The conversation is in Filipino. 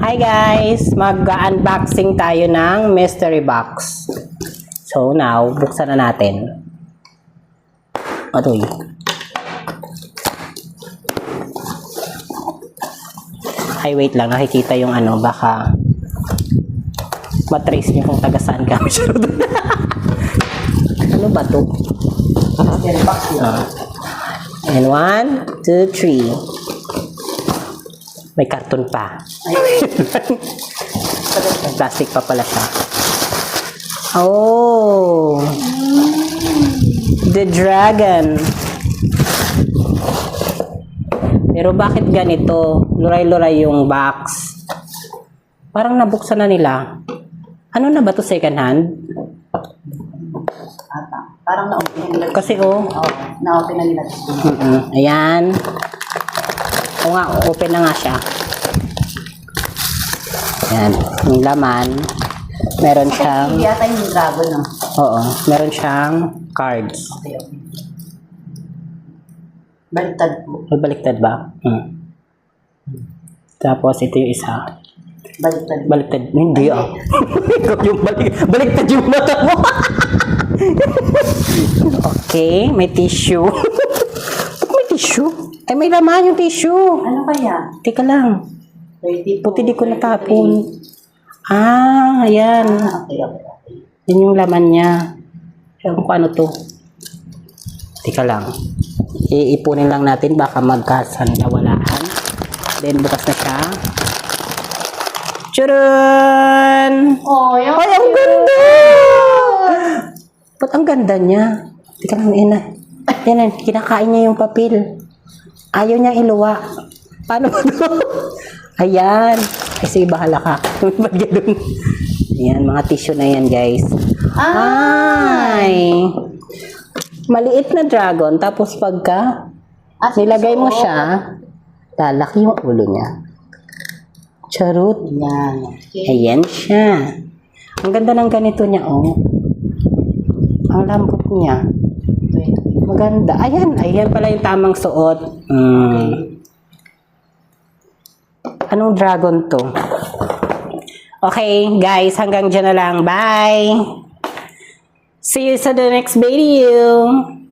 Hi guys! Mag-unboxing tayo ng mystery box. So now, buksan na natin. Atoy. Ay, wait lang. Nakikita yung ano, baka matrace niyo kung taga saan ka. Ano ba to? Mystery box yun. And 1, 2, 3. May karton pa. Plastic pa pala siya. Oh! The dragon. Pero bakit ganito? Luray-luray yung box. Parang nabuksan na nila. Ano na ba to, second hand? Ata. Parang na-open nila. Kasi oh. Oo, na-open na nila. Ayan. O nga, open na nga siya. Ayan. Yung laman. Meron siyang... Hindi yata yung dragon, no? Oo. Meron siyang cards. Okay, okay. Baliktad po. Baliktad ba? Tapos ito yung isa. Baliktad. Baliktad. Hindi ah. Yung baliktad yung mata mo. Okay. May tissue. May tissue? Ay, may laman yung tissue. Ano kaya? Teka lang. 32. Puti di ko natapon. Ah, ayan. Okay, okay, okay. Yan yung laman niya. Ewan ko ano to. Teka lang. Iipunin lang natin. Baka magkasandawalaan. Then, bukas na siya. Tcharan! Oh, yung... Ay, ang ganda! Ba't ang ganda niya? Teka lang, ina. Yan, kinakain niya yung papel. Ayaw niyang iluwa. Paano ba ito? Ayan. Kasi bahala ka. Ba't ganun? Ayan, mga tissue na yan, guys. Ay! Maliit na dragon. Tapos pagka nilagay mo siya, lalaki yung ulo niya. Charot. Yan. Okay. Ayan siya. Ang ganda ng ganito niya, oh. Ang lambot niya. Maganda. Ayan. Ayan pala yung tamang suot. Anong dragon to? Okay, guys. Hanggang dyan na lang. Bye! See you sa the next video!